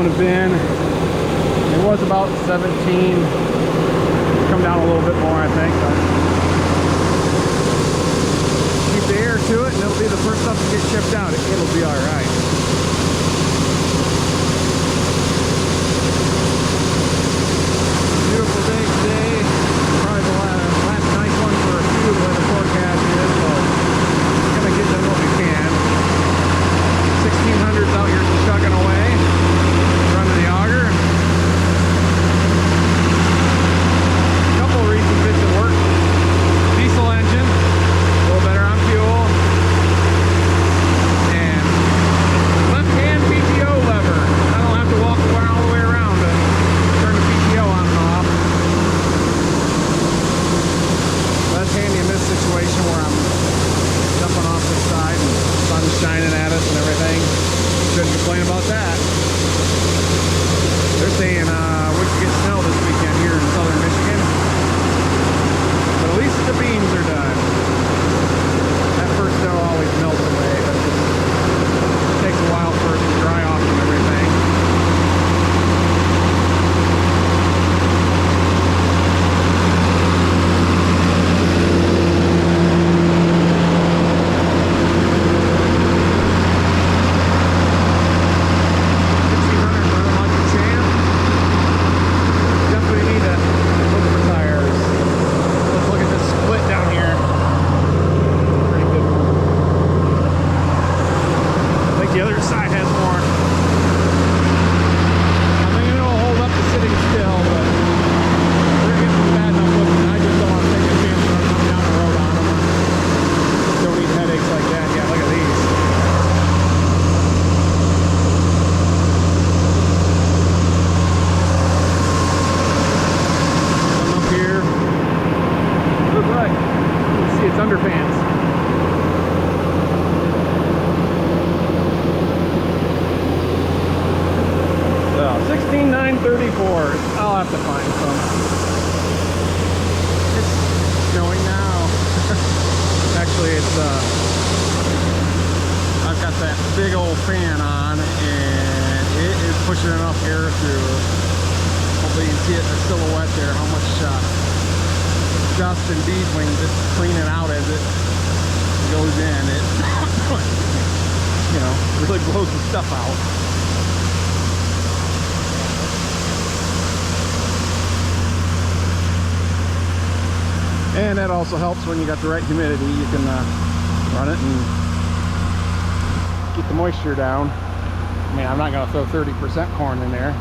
in a bin. It was about 17. Come down a little bit more, I think. But keep the air to it, and it'll be the first stuff to get shipped out. It'll be all right. Beautiful day today. Probably the last nice one for a few, the way the forecast is. So gonna get done what we can. 1600s out here chugging away, running the auger. Couple recent bits of work. Diesel engine, a little better on fuel, and left hand PTO lever. I don't have to walk all the way around to turn the PTO on and off. That's handy in this situation where I'm jumping off the side and the sun's shining at us and everything. Shouldn't complain about that. They're saying we could get snow this weekend here in southern Michigan. But at least the beans are done. That first snow always melts away, but it just takes a while for it to dry off and everything. Underpants. So 16,934. I'll have to find some. It's snowing now. Actually, it's I've got that big old fan on, and it is pushing enough air through. Hopefully, you can see it in the silhouette there. How much dust and bead wings it's cleaning out as it goes in. It you know, really blows the stuff out. And that also helps when you got the right humidity. You can run it and keep the moisture down. I mean, I'm not going to throw 30% corn in there.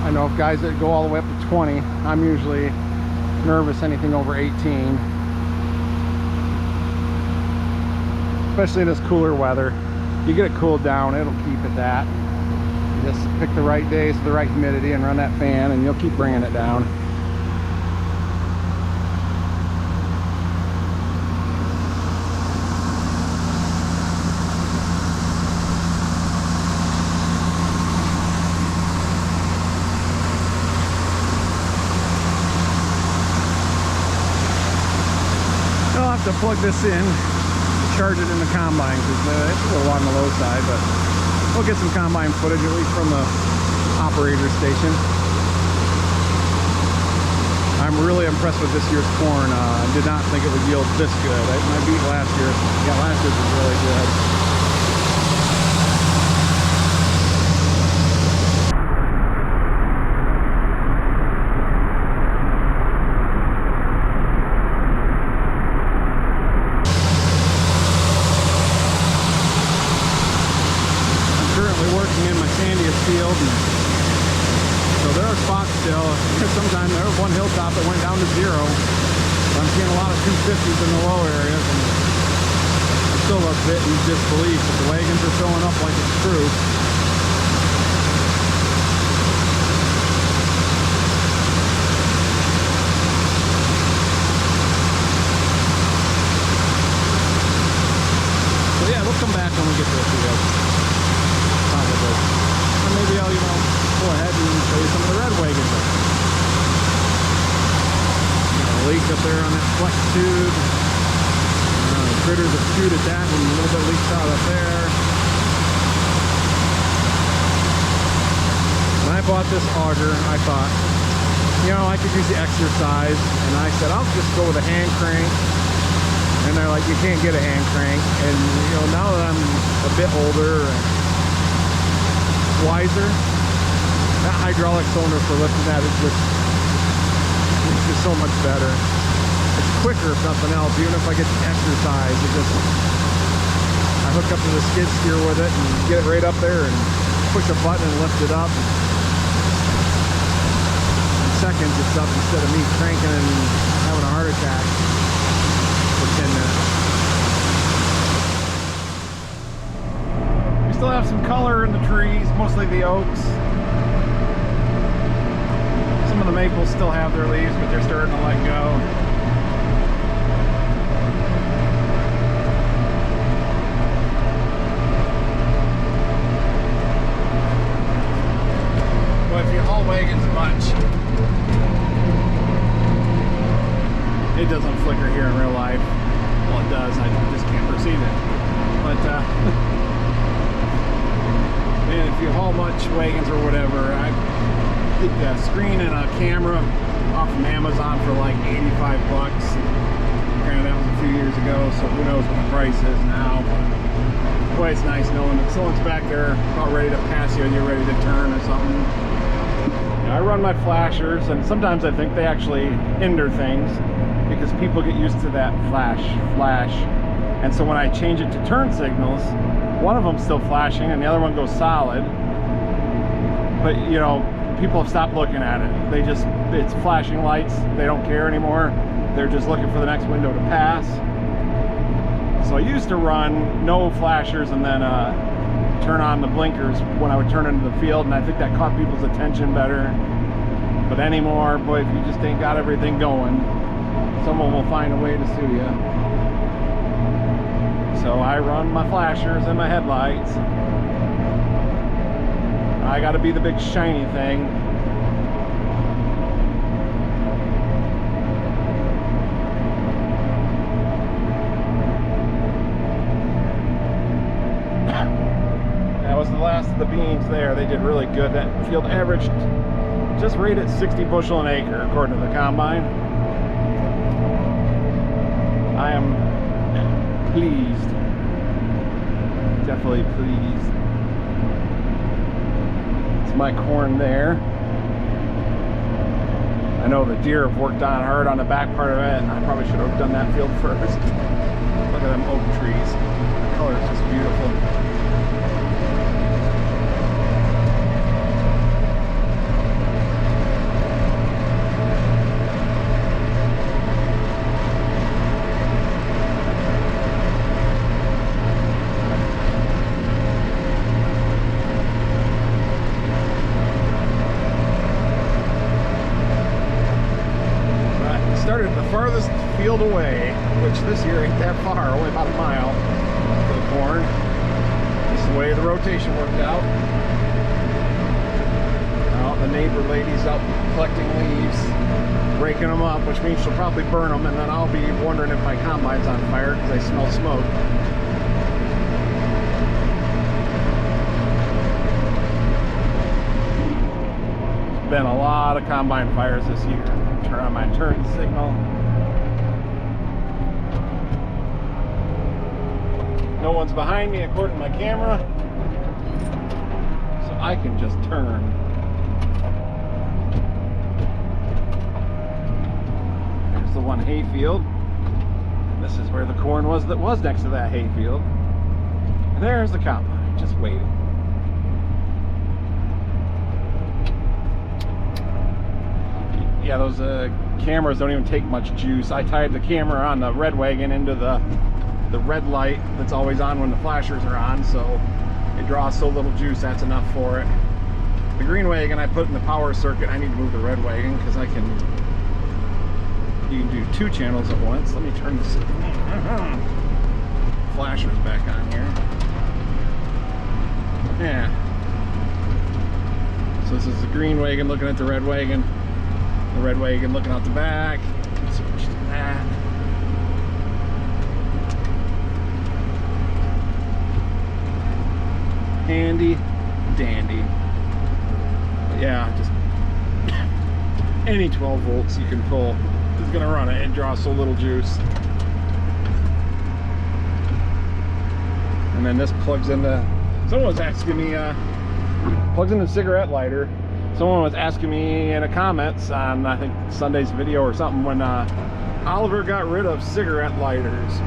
I know of guys that go all the way up to 20. I'm usually nervous anything over 18, especially in this cooler weather. You get it cooled down, it'll keep it that. You just pick the right days, the right humidity, and run that fan, and you'll keep bringing it down. To plug this in, charge it in the combine, because it's a little on the low side, but we'll get some combine footage, at least from the operator station. I'm really impressed with this year's corn. I did not think it would yield this good. I beat last year. Yeah, last year's was really good. Working in my sandiest field, and so there are spots still. Sometimes there was one hilltop that went down to 0. I'm seeing a lot of 250s in the low areas, and I'm still a bit in disbelief that the wagons are filling up like it's true. So yeah, we'll come back when we get to the field. Or maybe I'll, go ahead and show you some of the red wagons. Leak up there on that flex tube. Critters have chewed at that one, a little bit leaks out up there. bought this auger, I thought, you know, I could use the exercise, and I said, I'll just go with a hand crank. And they're like, you can't get a hand crank. And you know, now that I'm a bit older and wiser, that hydraulic cylinder for lifting that is just so much better. It's quicker if nothing else. Even if I get the exercise, it just, I hook up to the skid steer with it and get it right up there and push a button and lift it up. In seconds it's up instead of me cranking and having a heart attack for 10 minutes. We still have some color in the trees, mostly the oaks. Some of the maples still have their leaves, but they're starting to let go. But if you haul wagons much, it doesn't flicker here in real life. Well, it does, I just can't perceive it. But and if you haul much wagons or whatever, I think a screen and a camera off from Amazon for like 85 bucks. Granted, that was a few years ago, so who knows what the price is now. Boy, it's nice knowing that someone's back there about ready to pass you and you're ready to turn or something. I run my flashers, and sometimes I think they actually hinder things because people get used to that flash. And so when I change it to turn signals, one of them's still flashing and the other one goes solid. But you know, people have stopped looking at it. They just, it's flashing lights. They don't care anymore. They're just looking for the next window to pass. So I used to run no flashers and then turn on the blinkers when I would turn into the field, and I think that caught people's attention better. But anymore, boy, if you just ain't got everything going, someone will find a way to sue you. So I run my flashers and my headlights. I gotta be the big shiny thing. That was the last of the beans there. They did really good. That field averaged just right at 60 bushel an acre according to the combine. I am pleased. Definitely pleased. It's my corn there. I know the deer have worked on hard on the back part of it, and I probably should have done that field first. Look at them oak trees. The color is just beautiful. Started the farthest field away, which this year ain't that far, only about a mile for the corn. This is the way the rotation worked out. Well, the neighbor lady's out collecting leaves, raking them up, which means she'll probably burn them, and then I'll be wondering if my combine's on fire because I smell smoke. There's been a lot of combine fires this year. Turn on my turn signal. No one's behind me according to my camera, so I can just turn. There's the one hayfield. This is where the corn was that was next to that hayfield. And there's the combine, just waiting. Yeah, those cameras don't even take much juice. I tied the camera on the red wagon into the red light that's always on when the flashers are on, so it draws so little juice, that's enough for it. The green wagon I put in the power circuit. I need to move the red wagon because you can do 2 channels at once. Let me turn this flashers back on here. Yeah. So this is the green wagon looking at the red wagon. The red wagon looking out the back. Switch to that. Handy dandy. yeah, just any 12 volts you can pull is gonna run it. It draws so little juice. And then this plugs into, someone was asking me, plugs into a cigarette lighter. Someone was asking me in the comments on, I think, Sunday's video or something, when Oliver got rid of cigarette lighters.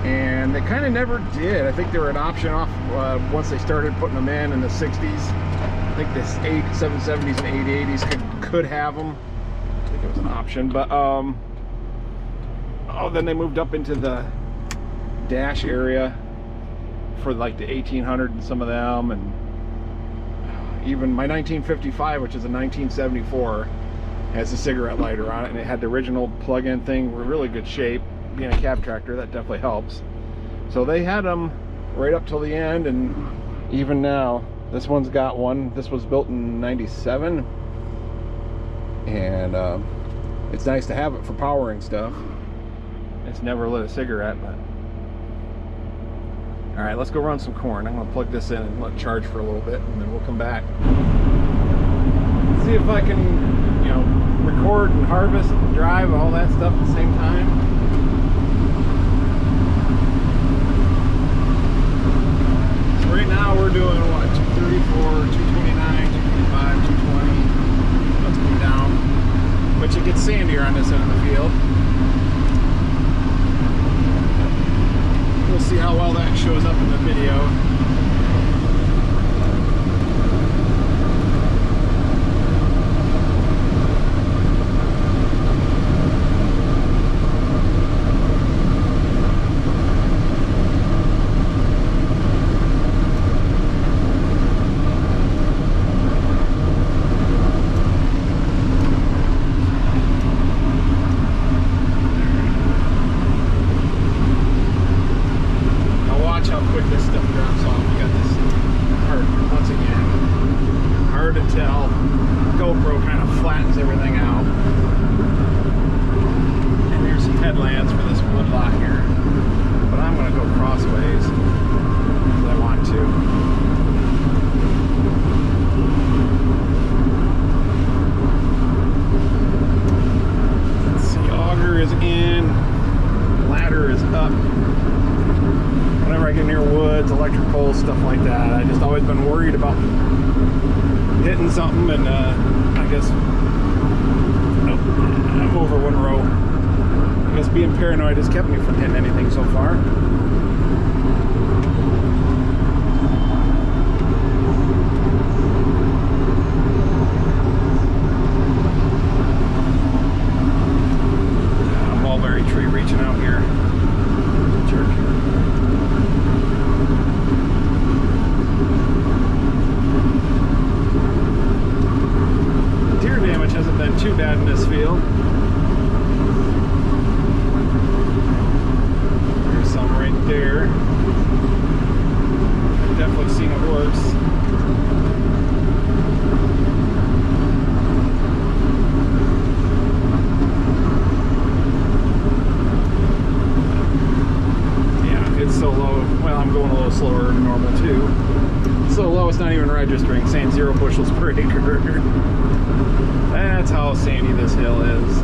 And they kind of never did. I think they were an option off once they started putting them in the 60s. I think the 770s and 880s could have them. I think it was an option, but oh, then they moved up into the dash area for like the 1800 and some of them, and even my 1955, which is a 1974, has a cigarette lighter on it, and it had the original plug-in thing. We're in really good shape. Being a cab tractor, that definitely helps. So they had them right up till the end, and even now, this one's got one. This was built in '97, and it's nice to have it for powering stuff. It's never lit a cigarette, but all right, let's go run some corn. I'm gonna plug this in and let it charge for a little bit, and then we'll come back. See if I can, you know, record and harvest and drive all that stuff at the same time. So right now we're doing what, 234, 229, 225, 220. Let's come down, which it gets sandier on this end of the field. We'll see how well that shows up in the video. Stuff like that. I just always been worried about hitting something, and I guess I'm over one row. I guess being paranoid has kept me from hitting anything so far. Mulberry tree reaching out here. Church. Hasn't been too bad in this field. There's some right there. I've definitely seen it worse. Yeah, it's so low. Well, I'm going a little slower than normal too. It's so low it's not even registering, saying 0 bushels per acre. That's how sandy this hill is.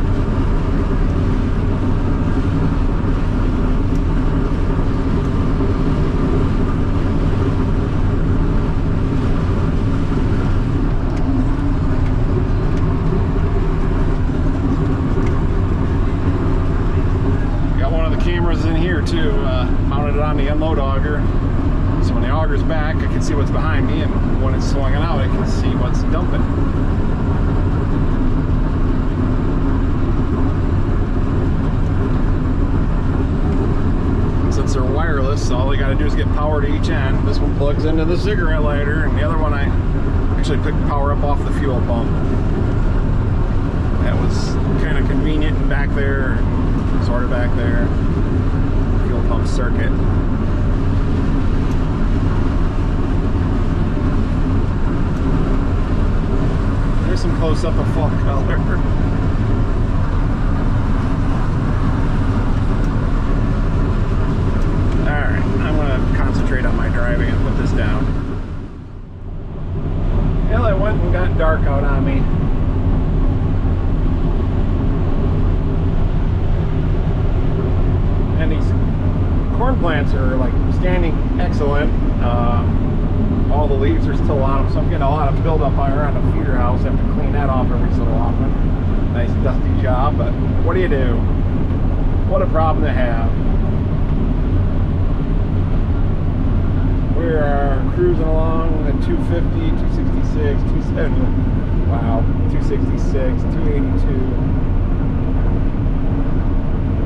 Got one of the cameras in here too, mounted it on the unload auger. So when the auger's back, I can see what's behind me, and when it's swinging out, I can see what's dumping. Since they're wireless, all they got to do is get power to each end. This one plugs into the cigarette lighter, and the other one I actually picked power up off the fuel pump. That was kind of convenient, and back there, sort of back there, fuel pump circuit. There's some close-up of fall color. Alright, I'm going to concentrate on my driving and put this down. Well, I went and got corn plants are like standing excellent. All the leaves are still on them, so I'm getting a lot of buildup around the feeder house. I have to clean that off every so often. Nice dusty job, but what do you do? What a problem to have. We are cruising along at 250, 266, 270. Wow, 266, 282.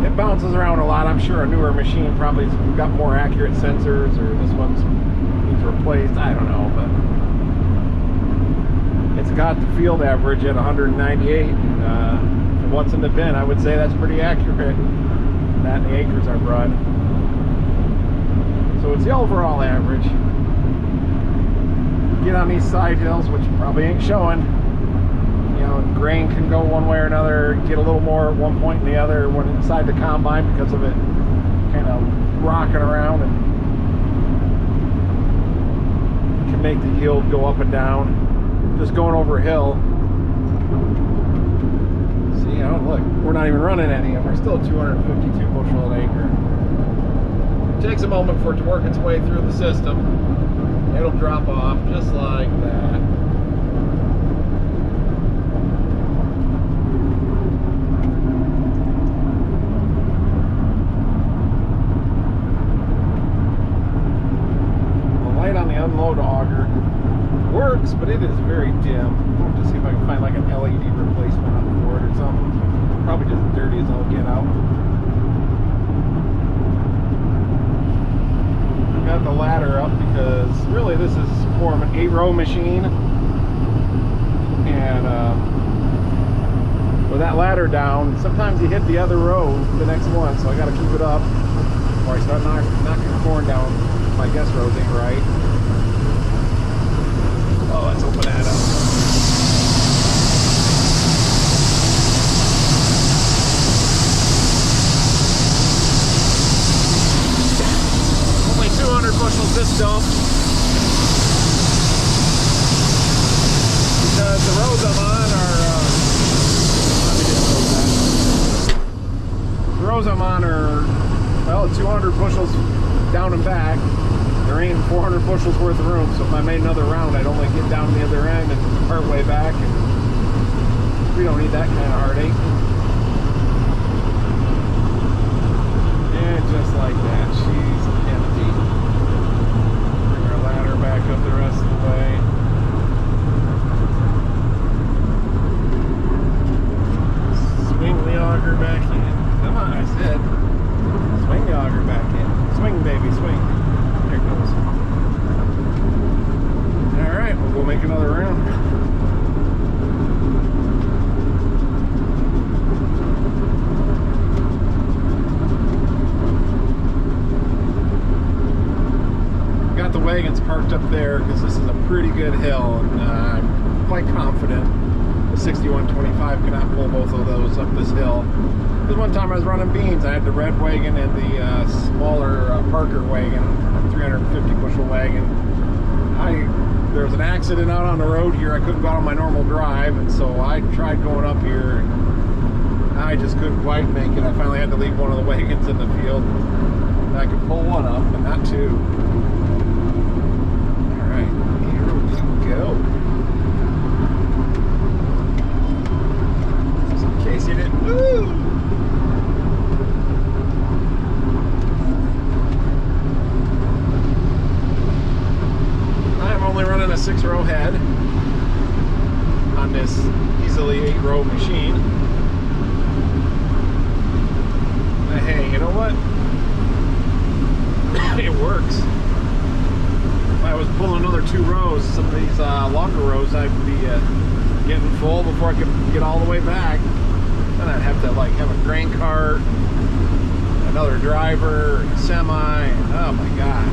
It bounces around a lot. I'm sure a newer machine probably has got more accurate sensors, or this one's needs replaced. I don't know, but it's got the field average at 198. And for what's in the bin, I would say that's pretty accurate. That and the acres I've run. So it's the overall average. Get on these side hills, which probably ain't showing. You know, grain can go one way or another, get a little more at one point than the other when inside the combine because of it kind of rocking around, and can make the yield go up and down. Just going over a hill. See, oh look, we're not even running any of them. We're still 252 bushel an acre. It takes a moment for it to work its way through the system. It'll drop off just like that. Unload auger works, but it is very dim. I'll just see if I can find like an LED replacement on board or something. Probably just dirty as I'll get out. I got the ladder up because really this is more of an 8-row machine, and with that ladder down, sometimes you hit the other row, the next one, so I got to keep it up or I start knocking corn down. My guess rows ain't right. Oh, let's open that up. Only 200 bushels this dump. Because the rows I'm on are, let me just close that. The rows I'm on are, well, 200 bushels down and back. There ain't 400 bushels worth of room, so if I made another round, I'd only get down the other end and part way back, and we don't need that kind of heartache. And just like that, she's empty. Bring our ladder back up the rest of the way. Swing the auger back in. Come on, I said. Swing the auger back in. Swing, baby, swing. There it goes. Alright, we'll go make another round. Got the wagons parked up there because this is a pretty good hill, and I'm quite confident the 6125 cannot pull both of those up this hill. Because one time I was running beans, I had the red wagon and the smaller Parker wagon, 350 bushel wagon. There was an accident out on the road here. I couldn't go out on my normal drive, and so I tried going up here, and I just couldn't quite make it. I finally had to leave one of the wagons in the field. And I could pull one up, but not two. Alright, here we go. Just in case you didn't... Woo! Only running a 6-row head on this easily 8-row machine. But hey, you know what? It works. If I was pulling another 2 rows, some of these longer rows, I'd be getting full before I could get all the way back. Then I'd have to like have a grain cart, another driver, a semi. Oh my god.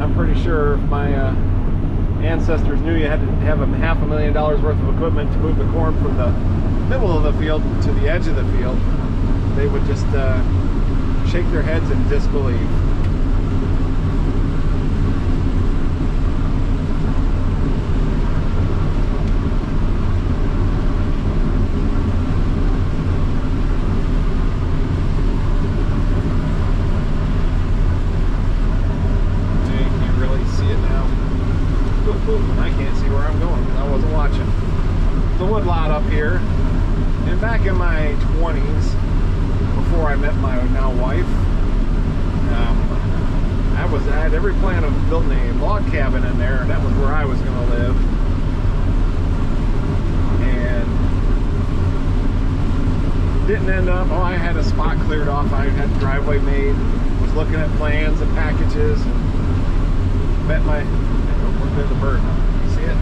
I'm pretty sure if my ancestors knew you had to have $500,000 worth of equipment to move the corn from the middle of the field to the edge of the field, they would just shake their heads in disbelief. woodlot up here. And back in my 20s, before I met my now wife, I had every plan of building a log cabin in there, and that was where I was going to live. And didn't end up. Oh, I had a spot cleared off. I had the driveway made. Was looking at plans and packages, and met my. Look at the bird. You see it?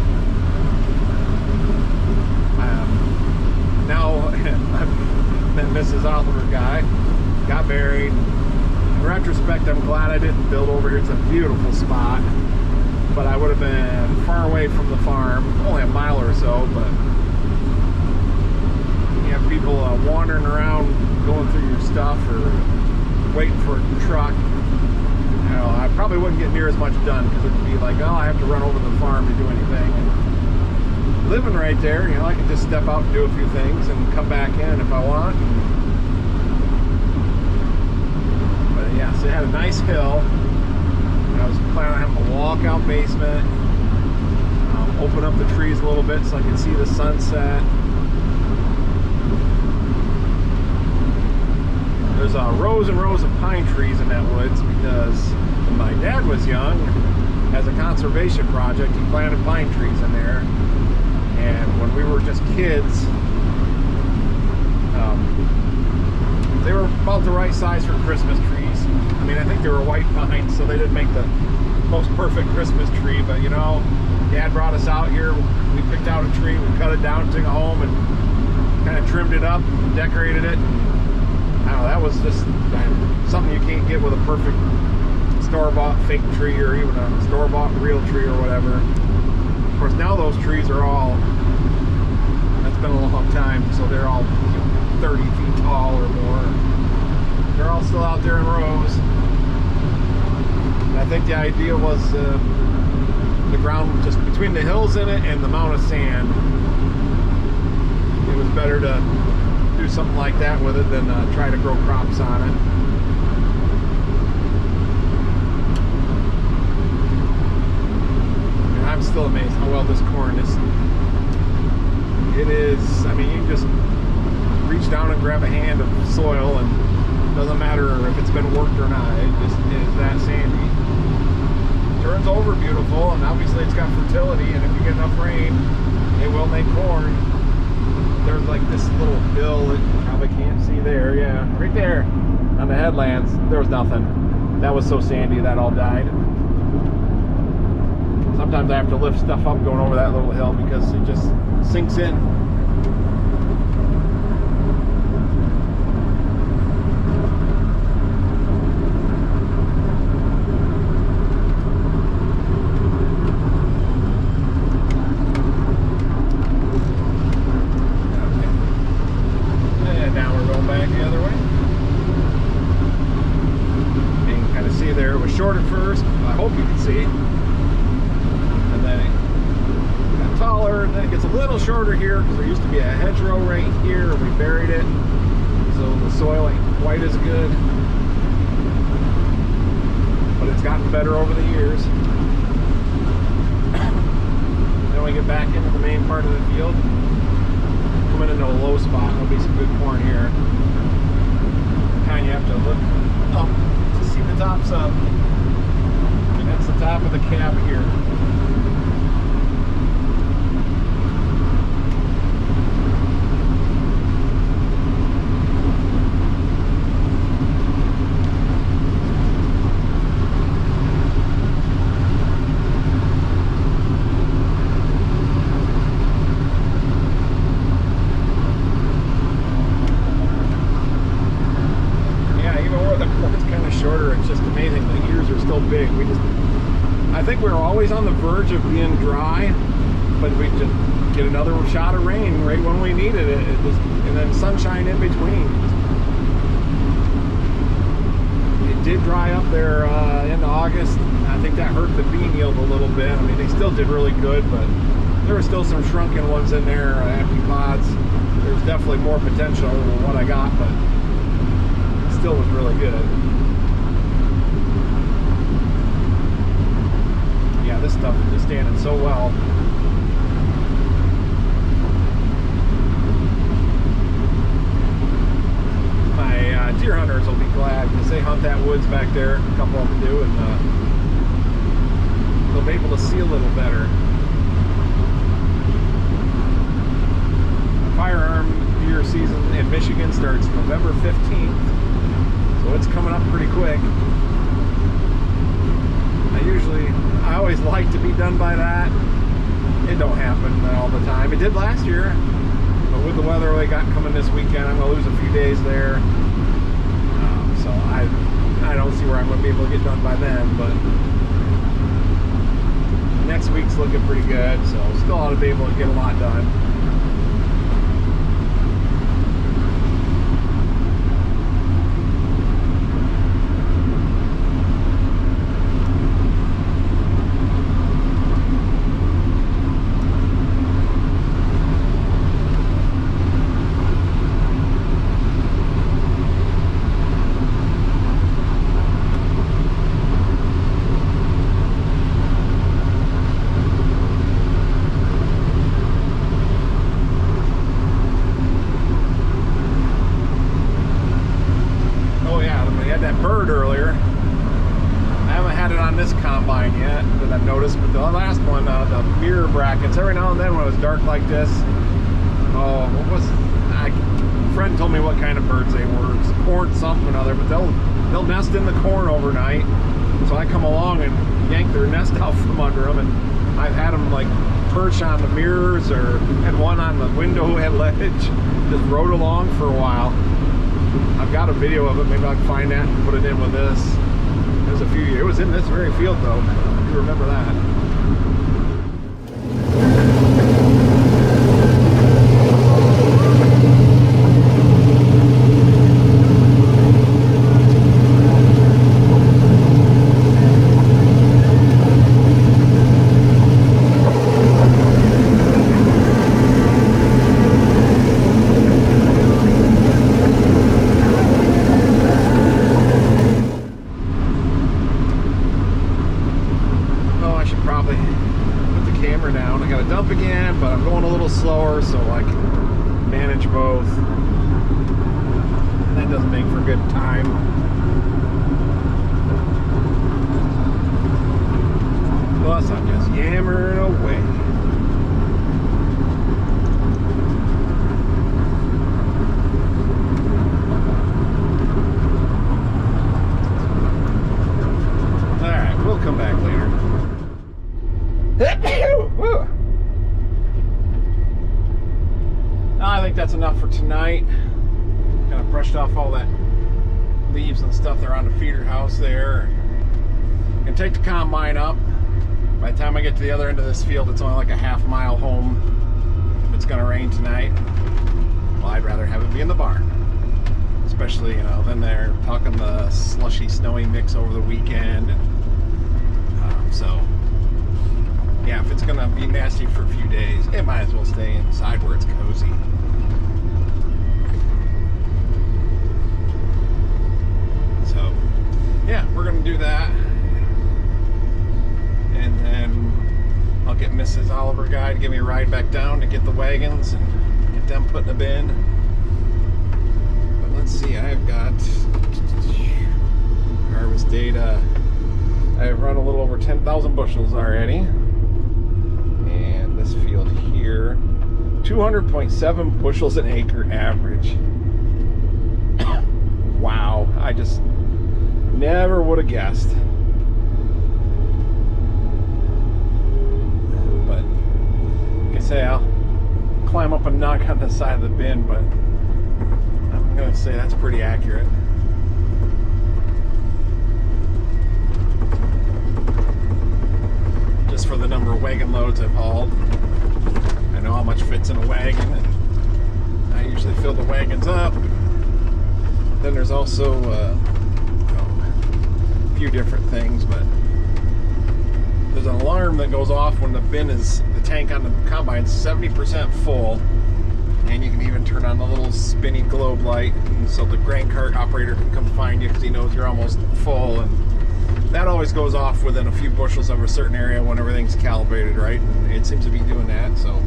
Now I met Mrs. Oliver guy. Got married. In retrospect, I'm glad I didn't build over here. It's a beautiful spot, but I would have been far away from the farm, only a mile or so. But you have people wandering around, going through your stuff, or waiting for a truck. You know, I probably wouldn't get near as much done because it'd be like, oh, I have to run over to the farm to do anything. And living right there, you know, I can just step out and do a few things and come back in if I want. Yeah, so it had a nice hill. I was planning on having a walkout basement, open up the trees a little bit so I could see the sunset. There's rows and rows of pine trees in that woods because when my dad was young, as a conservation project, he planted pine trees in there. And when we were just kids, they were about the right size for Christmas trees. I mean, I think they were white pines, so they didn't make the most perfect Christmas tree, but you know, Dad brought us out here, we picked out a tree, we cut it down, took it home, and kind of trimmed it up, decorated it, and I don't know, that was just something you can't get with a perfect store-bought fake tree, or even a store-bought real tree, or whatever. Of course, now those trees are all, that's been a long time, so they're all 30 feet tall or more. They're all still out there in rows. And I think the idea was the ground just between the hills in it and the amount of sand. It was better to do something like that with it than try to grow crops on it. And I'm still amazed how well this corn is. It is, I mean, you can just reach down and grab a hand of soil, and it doesn't matter if it's been worked or not, it just is that sandy. Turns over beautiful, and obviously it's got fertility, and if you get enough rain, it will make corn. There's like this little hill that you probably can't see there, yeah, right there on the headlands. There was nothing. That was so sandy that all died. Sometimes I have to lift stuff up going over that little hill because it just sinks in. Short at first, I hope you can see, and then it got taller, and then it gets a little shorter here because there used to be a hedgerow right here, and we buried it, so the soil ain't quite as good, but it's gotten better over the years. Then we get back into the main part of the field, coming into a low spot. There'll be some good corn here. Kind of you have to look up to see the tops up. That's the top of the cab here. Yeah, even where the corn's kind of shorter, it's just amazing. The ears are still big. I think we were always on the verge of being dry, but we just get another shot of rain right when we needed it, and then sunshine in between. It did dry up there in August. I think that hurt the bean yield a little bit. I mean, they still did really good, but there were still some shrunken ones in there, empty pods. There's definitely more potential than what I got, but it still was really good. Yeah, this stuff is just standing so well. hunters will be glad because they hunt that woods back there. A couple of them do, and they'll be able to see a little better. Firearm deer season in Michigan starts November 15th, so it's coming up pretty quick. I always like to be done by that. It don't happen all the time. It did last year, but with the weather they got coming this weekend, I'm gonna lose a few days there. So I don't see where I'm gonna be able to get done by then, but next week's looking pretty good, so still ought to be able to get a lot done. Earlier. I haven't had it on this combine yet that I've noticed, but the last one, the mirror brackets, every now and then when it was dark like this, a friend told me what kind of birds they were. It's corn something or other, but they'll nest in the corn overnight. So I come along and yank their nest out from under them, and I've had them like perch on the mirrors or had one on the window ledge, just rode along for a while. I've got a video of it. Maybe I can find that and put it in with this. It was a few years. It was in this very field though. You remember that? Again, but I'm going a little slower so I can manage both. And that doesn't make for good time. Plus, I'm just yammering away. Alright, we'll come back later. I think that's enough for tonight. Kind of brushed off all that leaves and stuff there on the feeder house there. Gonna take the combine up. By the time I get to the other end of this field, it's only like a half mile home. If it's gonna rain tonight, well, I'd rather have it be in the barn. Especially, you know, then they're talking the slushy, snowy mix over the weekend. And, so, yeah, if it's gonna be nasty for a few days, it might as well stay inside where it's cozy. So, yeah, we're gonna do that. And then I'll get Mrs. Oliver Guy to give me a ride back down to get the wagons and get them put in the bin. But let's see, I've got harvest data. I've run a little over 10,000 bushels already. And this field here, 200.7 bushels an acre average. Wow, I just never would have guessed. But like I say, I'll climb up and knock on the side of the bin, but I'm gonna say that's pretty accurate. Just for the number of wagon loads I've hauled. I know how much fits in a wagon, and I usually fill the wagons up. Then there's also a few different things, but there's an alarm that goes off when the tank on the combine is 70% full, and you can even turn on the little spinny globe light, and so the grain cart operator can come find you because he knows you're almost full. And that always goes off within a few bushels of a certain area when everything's calibrated right, and it seems to be doing that. So,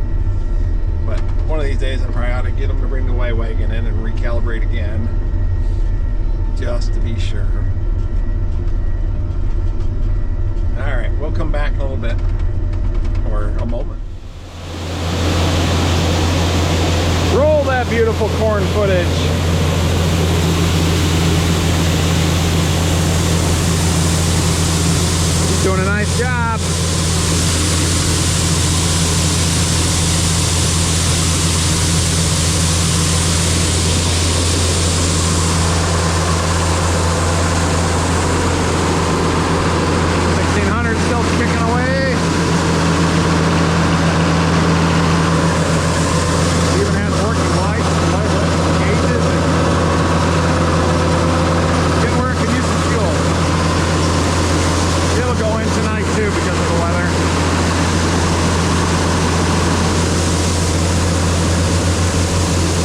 but one of these days I probably ought to get them to bring the Y wagon in and recalibrate again. just to be sure. All right, we'll come back in a little bit, or a moment. Roll that beautiful corn footage. He's doing a nice job. Still kicking away. Even has working lights and gauges. Getting where it could use some fuel. It'll go in tonight too because of the weather.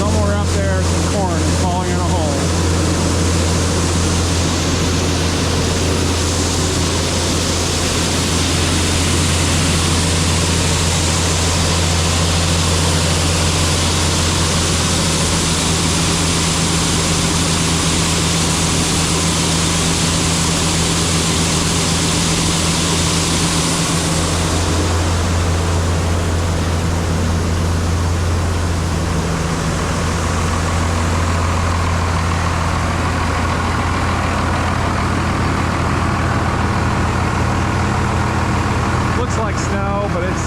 Somewhere up there, some corn is falling in a hole. Like snow, but it's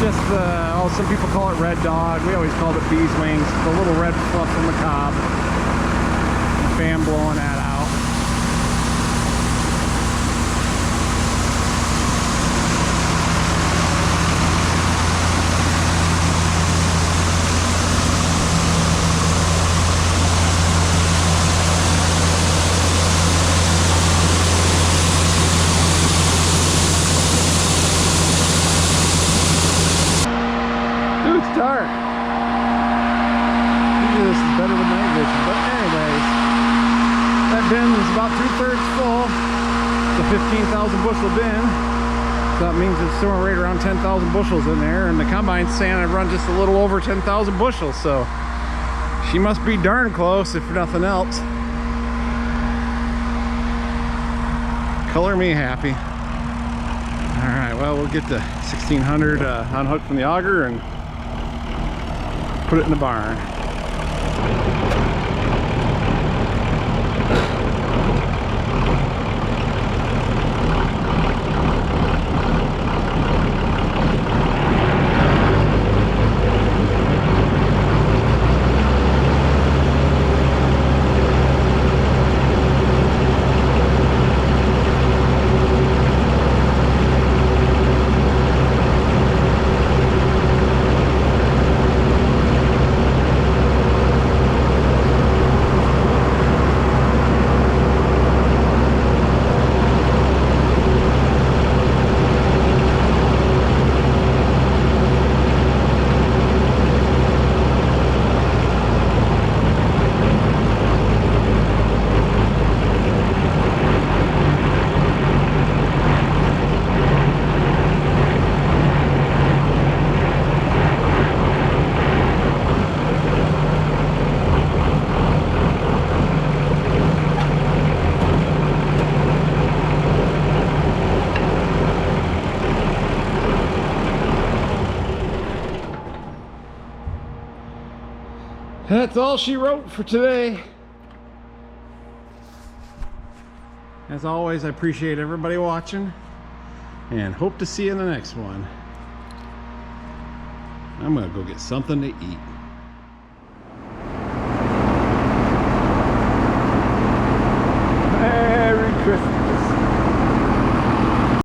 just oh, some people call it red dog. We always called it bee's wings. The little red fluff from the cob. The fan blowing that out. Dark. Usually this is better with night vision, but anyways, that bin is about 2/3 full. It's a 15,000 bushel bin, so that means it's somewhere right around 10,000 bushels in there, and the combine's saying I've run just a little over 10,000 bushels, so she must be darn close if nothing else. Color me happy. All right, well, we'll get the 1600 unhooked from the auger and put it in the barn. That's all she wrote for today. As always, I appreciate everybody watching and hope to see you in the next one. I'm gonna go get something to eat.